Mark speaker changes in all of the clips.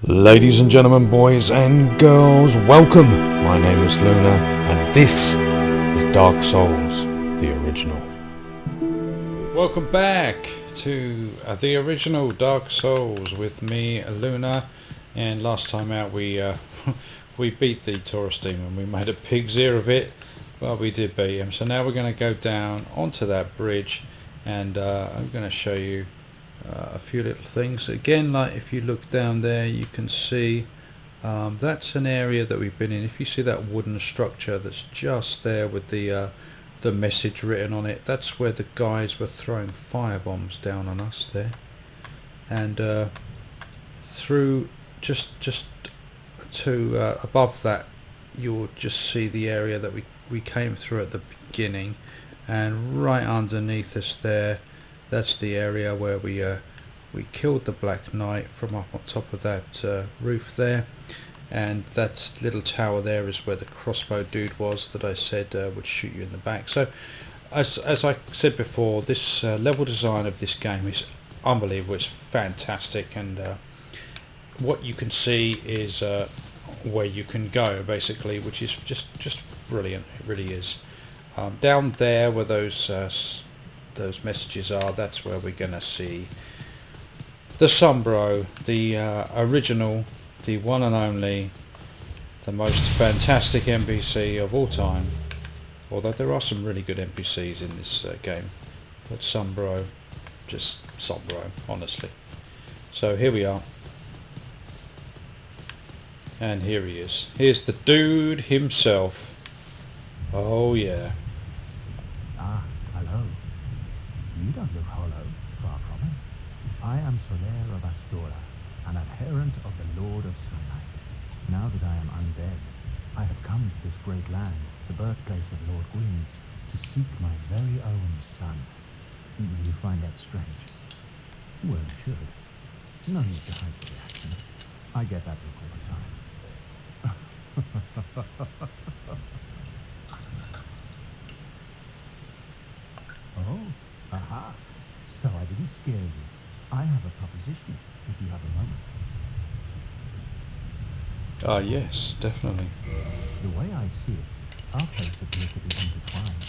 Speaker 1: Ladies and gentlemen, boys and girls, welcome! My name is Luna, and this is Dark Souls, the original. Welcome back to the original Dark Souls with me, Luna, and last time out we we beat the Taurus Demon. We made a pig's ear of it, well, we did beat him. So now we're going to go down onto that bridge, and I'm going to show you a few little things. Again, like if you look down there, you can see that's an area that we've been in. If you see that wooden structure that's just there with the message written on it, that's where the guys were throwing firebombs down on us there. And through just to above that, you'll just see the area that we came through at the beginning, and right underneath us there, that's the area where we killed the Black Knight from up on top of that roof there, and that little tower there is where the crossbow dude was that I said would shoot you in the back. So as I said before, this level design of this game is unbelievable. It's fantastic, and what you can see is where you can go basically, which is just brilliant. It really is. Down there where those messages are, that's where we're gonna see the Sombro, the original, the one and only, the most fantastic NPC of all time. Although there are some really good NPCs in this game, but Sombro, just Sombro, honestly. So here we are, and here he is. Here's the dude himself. Oh yeah.
Speaker 2: Hello. You don't look hollow, far from it. I am Solaire of Astora, an adherent of the Lord of Sunlight. Now that I am undead, I have come to this great land, the birthplace of Lord Gwyn, to seek my very own son. You find that strange? Well, you should. No need to hide the reaction. I get that look all the time. Oh, aha. So I didn't scare you. I have a proposition, if you have a moment.
Speaker 1: Yes, definitely.
Speaker 2: The way I see it, our fates appear to be intertwined.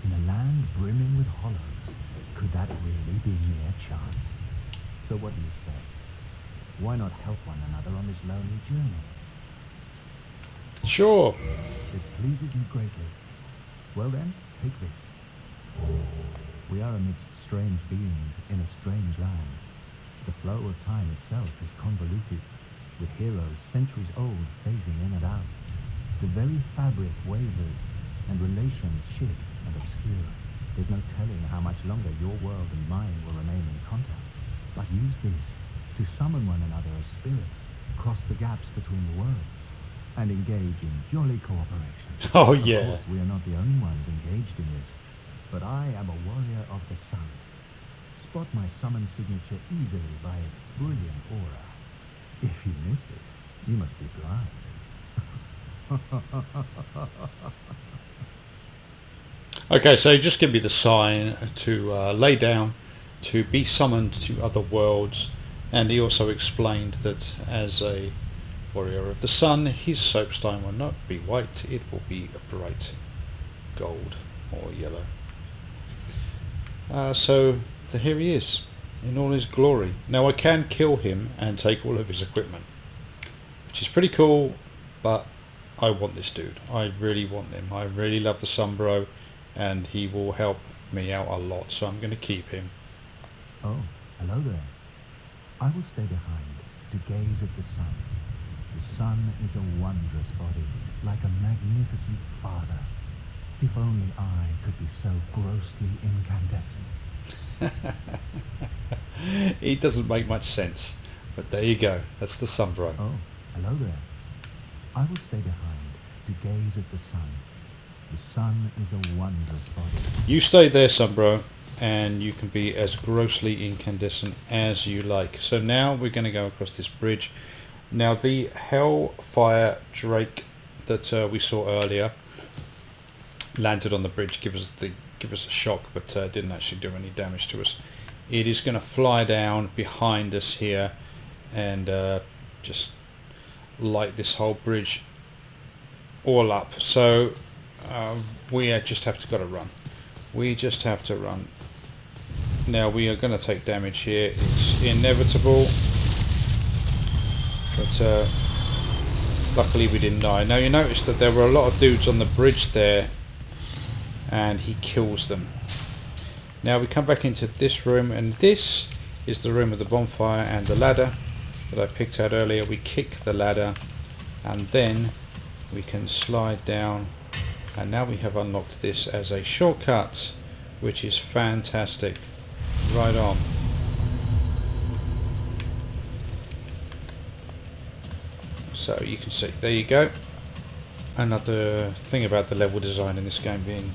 Speaker 2: In a land brimming with hollows, could that really be mere chance? So what do you say? Why not help one another on this lonely journey?
Speaker 1: Sure.
Speaker 2: This pleases me greatly. Well then, take this. We are amidst strange beings in a strange land. The flow of time itself is convoluted, with heroes centuries old phasing in and out. The very fabric wavers, and relations shift and obscure. There's no telling how much longer your world and mine will remain in contact. But use this to summon one another as spirits, cross the gaps between the worlds, and engage in jolly cooperation.
Speaker 1: Oh
Speaker 2: Of
Speaker 1: yeah.
Speaker 2: course, we are not the only ones engaged in this, but I am a warrior of the sun. Spot my summon signature easily by its brilliant aura. If you miss it, you must be blind.
Speaker 1: Okay, so just give me the sign to lay down, to be summoned to other worlds, and he also explained that as a warrior of the sun, his soapstone will not be white, it will be a bright gold or yellow. So here he is, in all his glory. Now I can kill him and take all of his equipment, which is pretty cool, but I want this dude. I really want him. I really love the Sombro, and he will help me out a lot, so I'm going to keep him.
Speaker 2: Oh, hello there. I will stay behind to gaze at the sun. The sun is a wondrous body, like a magnificent father. If only I could be so grossly incandescent.
Speaker 1: He doesn't make much sense, but there you go. That's the Sombro.
Speaker 2: Oh, hello there. I will stay behind to gaze at the sun. The sun is a wondrous body.
Speaker 1: You stay there, Sombro, and you can be as grossly incandescent as you like. So now we're going to go across this bridge. Now the Hellfire Drake that we saw earlier landed on the bridge, give us a shock, but didn't actually do any damage to us. It is going to fly down behind us here and just light this whole bridge all up. So we just have to run. We just have to run. Now we are going to take damage here. It's inevitable, but luckily we didn't die. Now you notice that there were a lot of dudes on the bridge there, and he kills them. Now we come back into this room, and this is the room with the bonfire and the ladder that I picked out earlier. We kick the ladder, and then we can slide down, and now we have unlocked this as a shortcut, which is fantastic. Right on. So you can see, there you go. Another thing about the level design in this game being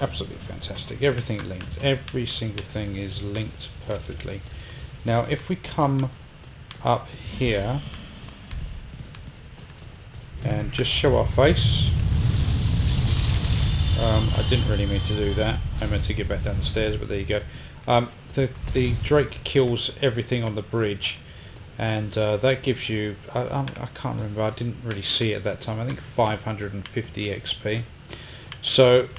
Speaker 1: absolutely fantastic. Everything linked. Every single thing is linked perfectly. Now if we come up here and just show our face. I didn't really mean to do that. I meant to get back down the stairs, but there you go. The Drake kills everything on the bridge, and that gives you, I can't remember, I didn't really see it at that time, I think 550 XP. So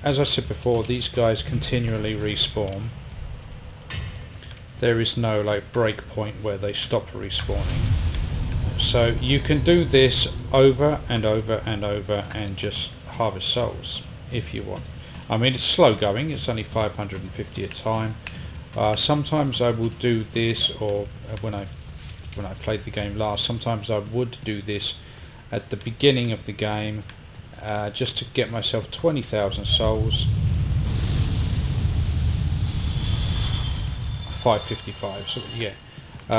Speaker 1: as I said before, these guys continually respawn. There is no like break point where they stop respawning. So you can do this over and over and over and just harvest souls if you want. I mean, it's slow going, it's only 550 a time. Sometimes I will do this, or when I played the game last, sometimes I would do this at the beginning of the game, just to get myself 20,000 souls. 555, so yeah,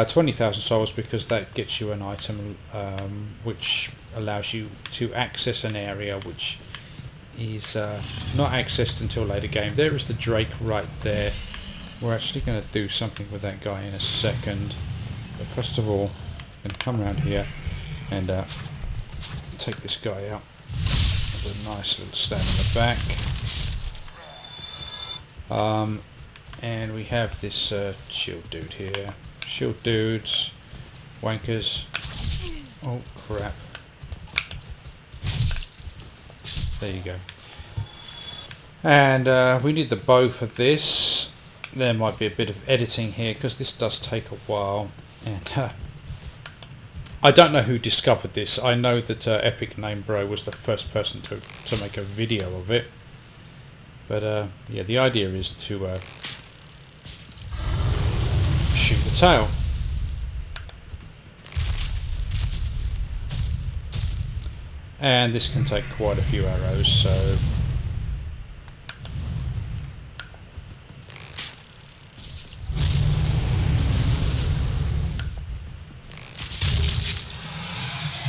Speaker 1: 20,000 souls, because that gets you an item which allows you to access an area which is not accessed until later game. There is the Drake right there. We're actually going to do something with that guy in a second, but first of all I'm going to come around here and take this guy out with a nice little stab in the back. And we have this shield dude here. Shield dudes, wankers. Oh crap. There you go. And we need the bow for this. There might be a bit of editing here because this does take a while. And I don't know who discovered this. I know that Epic Name Bro was the first person to make a video of it. But yeah, the idea is to shoot the tail. And this can take quite a few arrows, so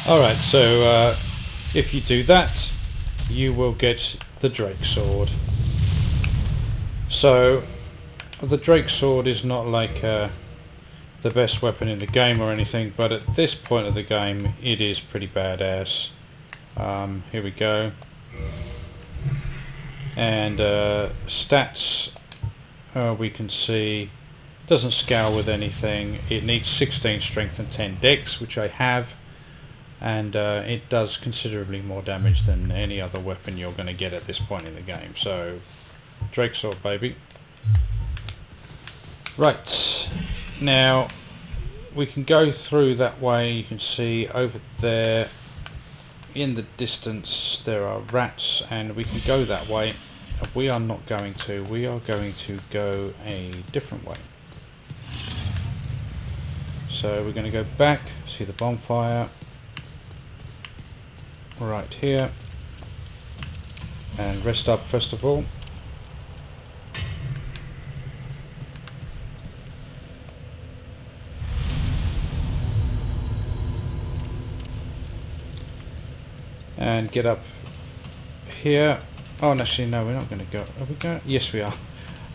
Speaker 1: alright, so if you do that, you will get the Drake Sword. So the Drake Sword is not like the best weapon in the game or anything, but at this point of the game it is pretty badass. Here we go. And stats, we can see doesn't scale with anything. It needs 16 strength and 10 dex, which I have, and it does considerably more damage than any other weapon you're going to get at this point in the game. So Drake Sword, baby. Right, now we can go through that way. You can see over there in the distance there are rats, and we can go that way. We are not going to. We are going to go a different way. So we're going to go back, see the bonfire right here, and rest up first of all. And get up here. Oh, actually no, we're not going to go. Are we going? Yes we are.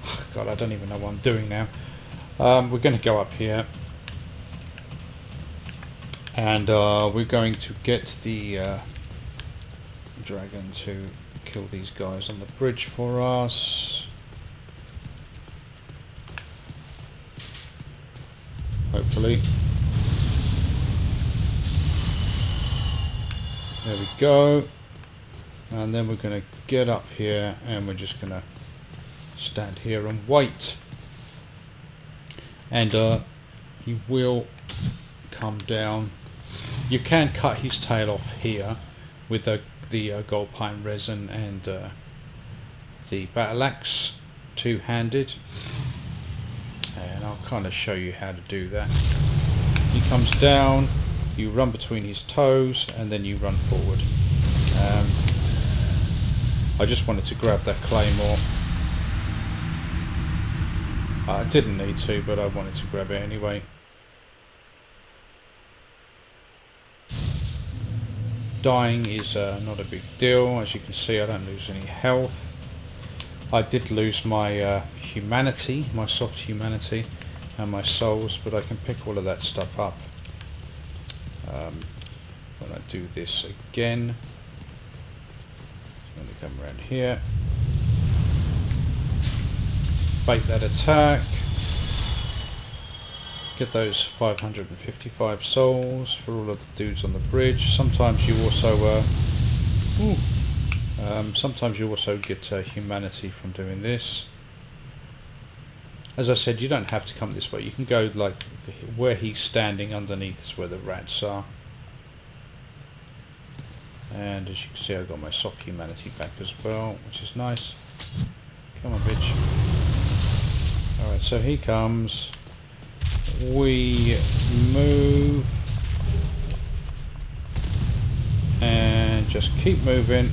Speaker 1: Oh, God, I don't even know what I'm doing now. We're going to go up here, and we're going to get the dragon to kill these guys on the bridge for us. Hopefully. There we go. And then we're going to get up here and we're just going to stand here and wait. And he will come down. You can cut his tail off here with the gold pine resin and the battle axe, two-handed. And I'll kind of show you how to do that. He comes down, you run between his toes, and then you run forward. I just wanted to grab that claymore. I didn't need to, but I wanted to grab it anyway. Dying is not a big deal. As you can see, I don't lose any health. I did lose my humanity, my soft humanity, and my souls, but I can pick all of that stuff up when I do this again. I'm going to come around here, bait that attack, get those 555 souls for all of the dudes on the bridge. Sometimes you also get humanity from doing this. As I said, you don't have to come this way. You can go like where he's standing underneath is where the rats are. And as you can see, I've got my soft humanity back as well, which is nice. Come on, bitch. Alright, so he comes. We move. And just keep moving.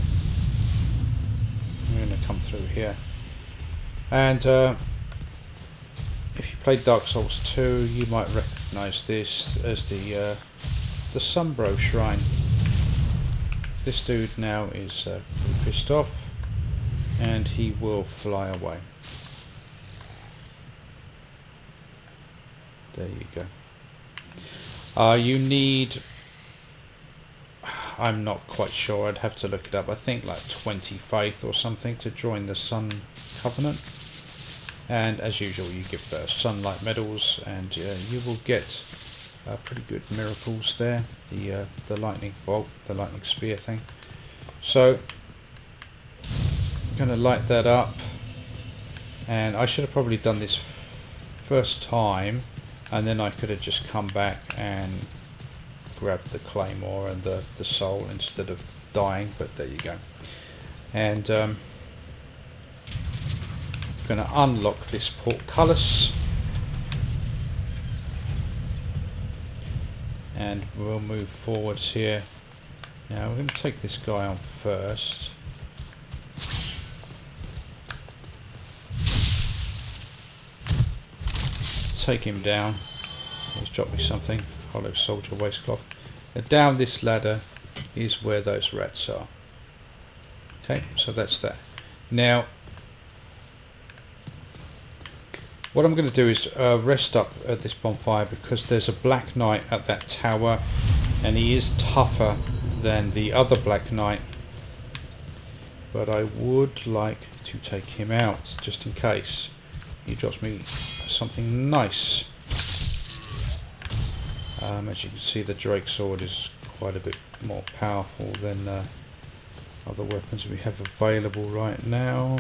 Speaker 1: I'm going to come through here. And if you played Dark Souls 2, you might recognise this as the Sunbro Shrine. This dude now is pretty pissed off, and he will fly away. There you go. You need, I'm not quite sure, I'd have to look it up, I think like 20 faith or something to join the Sun Covenant. And as usual, you give sunlight medals, and you will get pretty good miracles there. The lightning bolt, the lightning spear thing. So I'm going to light that up, and I should have probably done this first time, and then I could have just come back and grabbed the claymore and the soul instead of dying, but there you go. And I'm going to unlock this portcullis, and we'll move forwards here. Now we're going to take this guy on first. Take him down. He's dropped me something. Hollow soldier waistcloth. Now down this ladder is where those rats are. Okay, so that's that. Now what I'm going to do is rest up at this bonfire, because there's a Black Knight at that tower, and he is tougher than the other Black Knight, but I would like to take him out just in case he drops me something nice. As you can see, the Drake sword is quite a bit more powerful than other weapons we have available right now.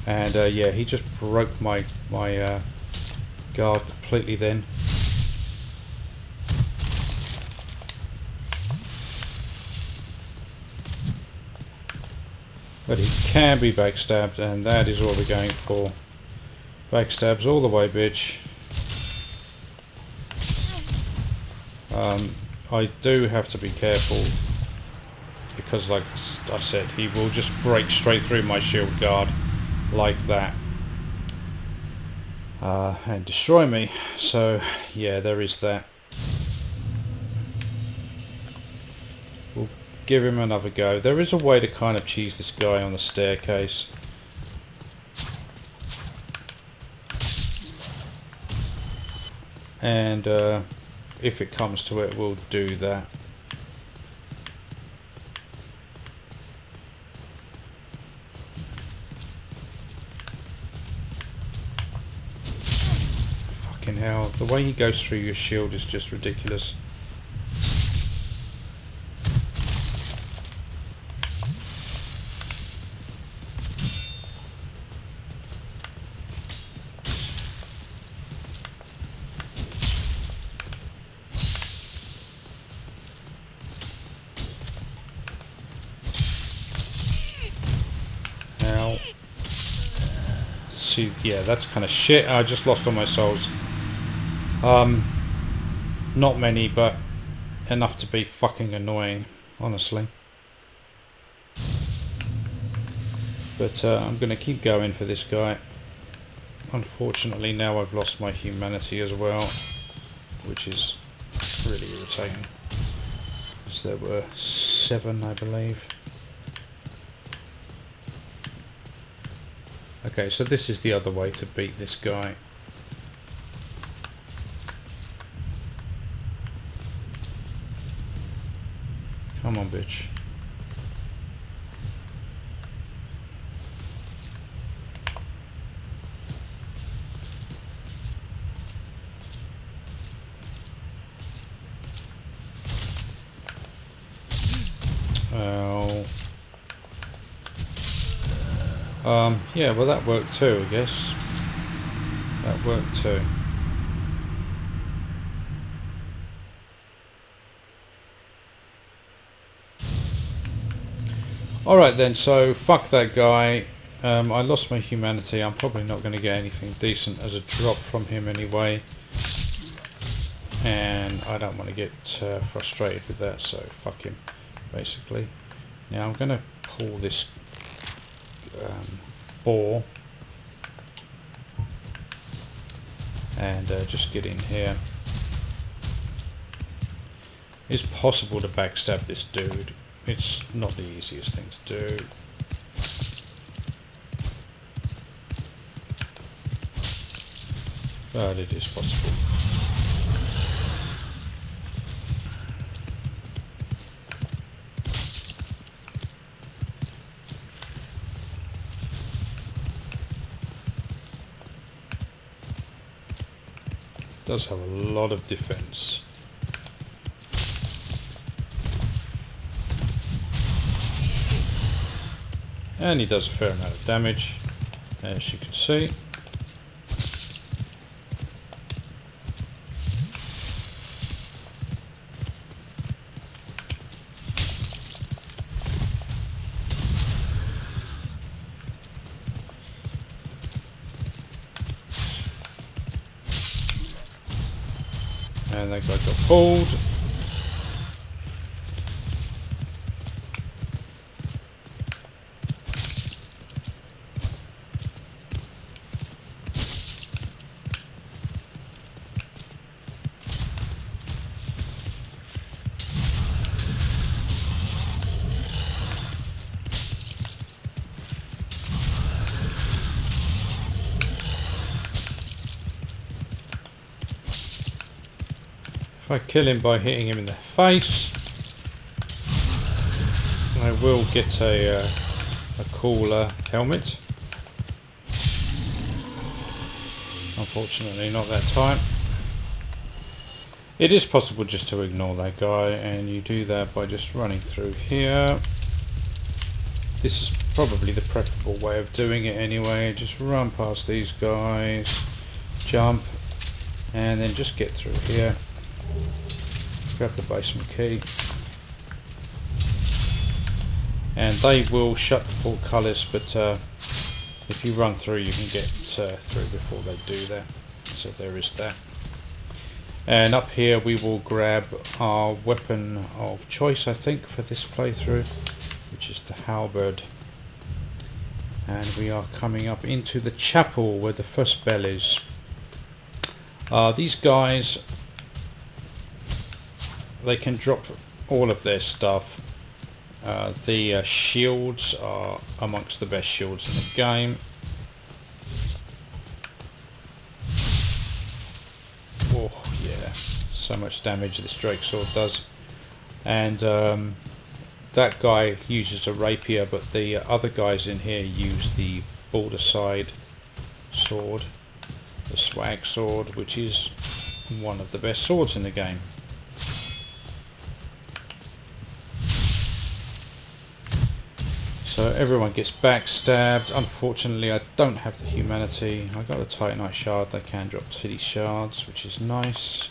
Speaker 1: And yeah, he just broke my guard completely then. But he can be backstabbed, and that is what we're going for. Backstabs all the way, bitch. I do have to be careful, because like I said, he will just break straight through my shield guard like that and destroy me. So yeah, there is that. We'll give him another go. There is a way to kind of cheese this guy on the staircase. And if it comes to it, we'll do that. Fucking hell, the way he goes through your shield is just ridiculous. Now, see, yeah, that's kind of shit. I just lost all my souls. Not many, but enough to be fucking annoying, honestly. But I'm going to keep going for this guy. Unfortunately, now I've lost my humanity as well, which is really irritating. Because there were 7, I believe. Okay, so this is the other way to beat this guy. Come on, bitch. Oh. Yeah, well that worked too, I guess. That worked too. Alright then, so fuck that guy. I lost my humanity. I'm probably not going to get anything decent as a drop from him anyway. And I don't want to get frustrated with that, so fuck him, basically. Now I'm going to pull this boar and just get in here. It's possible to backstab this dude. It's not the easiest thing to do. But it is possible. Does have a lot of defense. And he does a fair amount of damage, as you can see. And that guy got pulled. If I kill him by hitting him in the face, I will get a cooler helmet. Unfortunately not that time. It is possible just to ignore that guy, and you do that by just running through here. This is probably the preferable way of doing it anyway. Just run past these guys, jump, and then just get through here. Grab the basement key. And they will shut the portcullis, but if you run through you can get through before they do that. So there is that. And up here we will grab our weapon of choice, I think, for this playthrough, which is the halberd. And we are coming up into the chapel where the first bell is. These guys, they can drop all of their stuff. The shields are amongst the best shields in the game. Oh yeah, so much damage this Drake sword does. And that guy uses a rapier, but the other guys in here use the border side sword. the swag sword, which is one of the best swords in the game. So everyone gets backstabbed. Unfortunately, I don't have the humanity. I got a Titanite shard. They can drop titty shards, which is nice.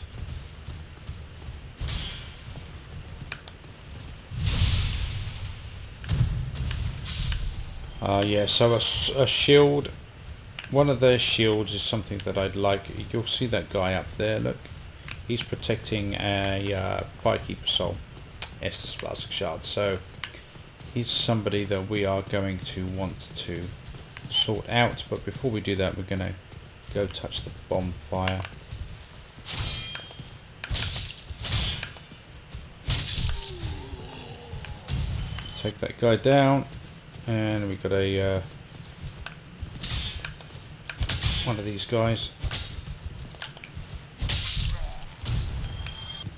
Speaker 1: Yeah, so a shield, one of their shields is something that I'd like. You'll see that guy up there, look. He's protecting a Firekeeper Soul, Estus Flask Shard. So he's somebody that we are going to want to sort out. But before we do that, we're going to go touch the bonfire. Take that guy down. And we got a one of these guys.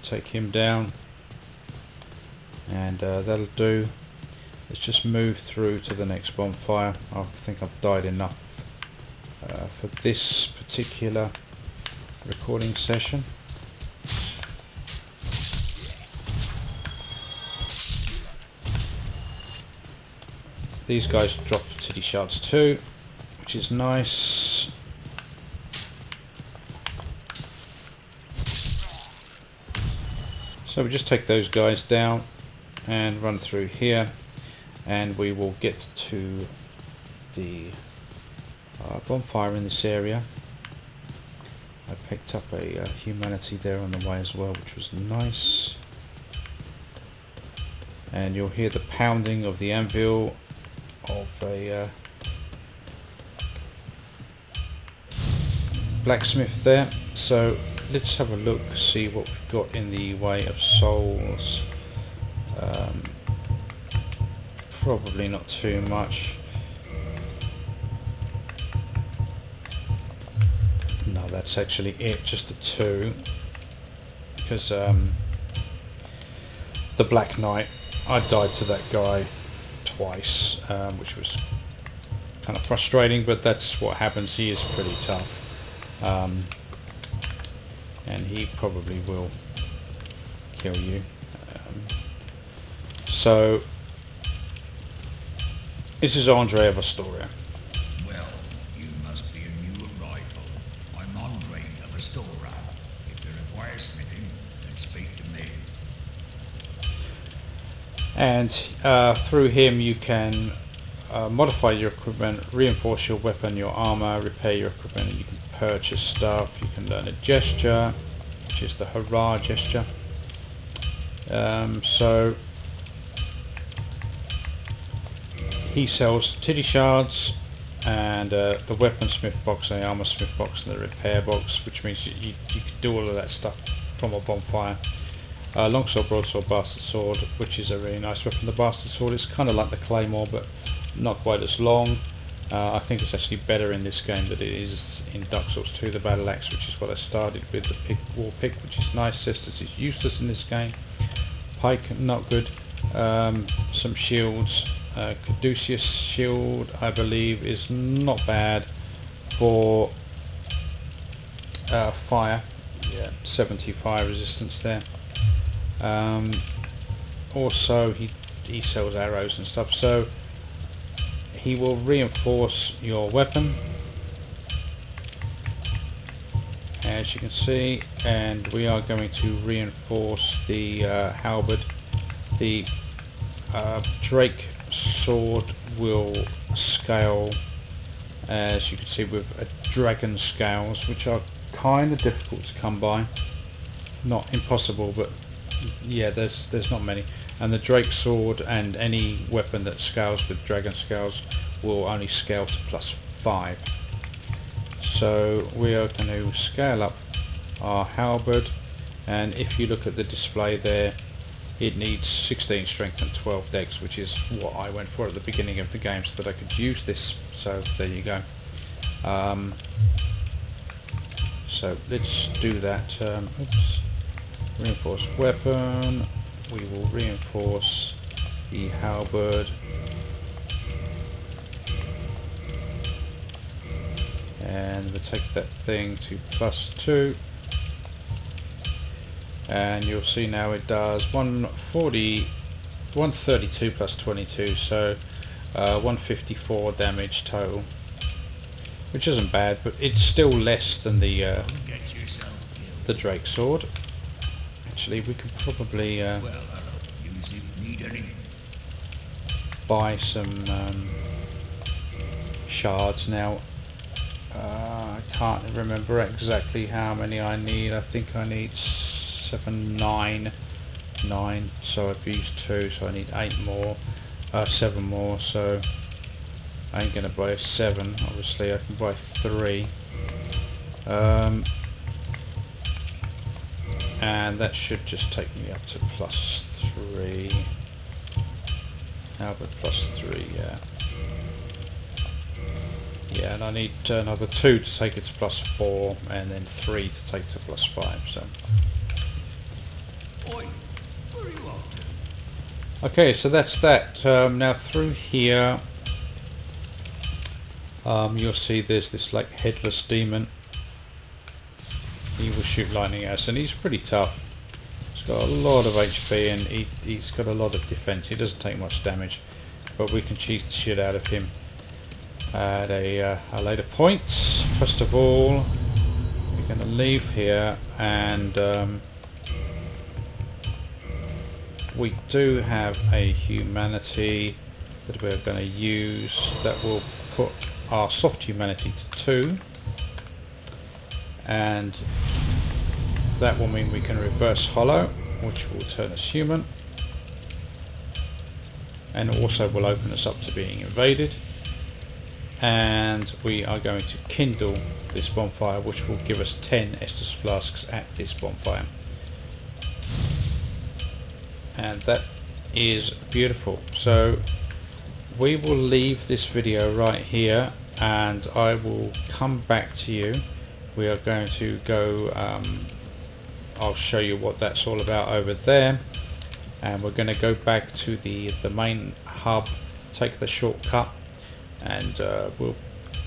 Speaker 1: Take him down, and that'll do. Let's just move through to the next bonfire. I think I've died enough for this particular recording session. These guys drop titty shards too, which is nice. So we just take those guys down and run through here, and we will get to the bonfire in this area. I picked up a humanity there on the way as well, which was nice. And you'll hear the pounding of the anvil of a blacksmith there. So let's have a look, see what we've got in the way of souls. Probably not too much. No, that's actually it, just the two. Because the Black Knight, I died to that guy twice, which was kind of frustrating, but that's what happens. He is pretty tough, and he probably will kill you. So this is Andre of Astoria.
Speaker 3: Well, you must be a new arrival. I'm Andre of Astoria. If you require smithing, then speak to me.
Speaker 1: And through him you can modify your equipment, reinforce your weapon, your armor, repair your equipment. You can purchase stuff. You can learn a gesture, which is the hurrah gesture. So he sells titty shards and the weaponsmith box and the armor smith box and the repair box, which means you can do all of that stuff from a bonfire. Longsword, broadsword, bastard sword, which is a really nice weapon. The bastard sword is kind of like the claymore, but not quite as long. I think it's actually better in this game than it is in Dark Souls 2. The battle axe, which is what I started with, the war pick, which is nice. Cestus is useless in this game. Pike, not good. Some shields. Caduceus shield, I believe, is not bad for fire. Yeah, 75 resistance there. Also he sells arrows and stuff, so he will reinforce your weapon, as you can see, and we are going to reinforce the halberd. The Drake sword will scale, as you can see, with a dragon scales, which are kind of difficult to come by. Not impossible, but yeah, there's not many. And the Drake sword and any weapon that scales with dragon scales will only scale to +5. So we are going to scale up our halberd, and if you look at the display there, it needs 16 strength and 12 dex, which is what I went for at the beginning of the game so that I could use this. So there you go. So let's do that. Oops. Reinforce weapon. We will reinforce the halberd. and we'll take that thing to +2, and you'll see now it does 132 plus 22, so 154 damage total, which isn't bad, but it's still less than the Drake sword. Actually, we could probably buy some shards now. I can't remember exactly how many I need. I think I need 9, so I've used 2, so I need 7 more, so I ain't gonna buy 7, obviously. I can buy 3, and that should just take me up to +3. Albert +3, yeah, and I need another 2 to take it to +4, and then 3 to take to +5, so
Speaker 3: Oi, where are you off to?
Speaker 1: okay, so that's that. Now through here, you'll see there's this like headless demon. He will shoot lightning at us, and he's pretty tough. He's got a lot of HP, and he's got a lot of defense. He doesn't take much damage, but we can cheese the shit out of him at a later point. First of all, we're going to leave here, and we do have a humanity that we're going to use that will put our soft humanity to 2, and that will mean we can reverse hollow, which will turn us human, and also will open us up to being invaded. And we are going to kindle this bonfire, which will give us 10 Estus flasks at this bonfire, and that is beautiful. So we will leave this video right here, and I will come back to you. We are going to go, I'll show you what that's all about over there, and we're going to go back to the main hub, take the shortcut, and we'll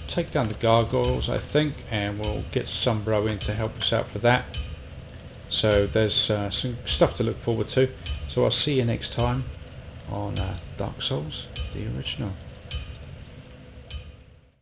Speaker 1: take down the gargoyles, I think, and we'll get Sombro in to help us out for that. So there's some stuff to look forward to. So I'll see you next time on Dark Souls, the original.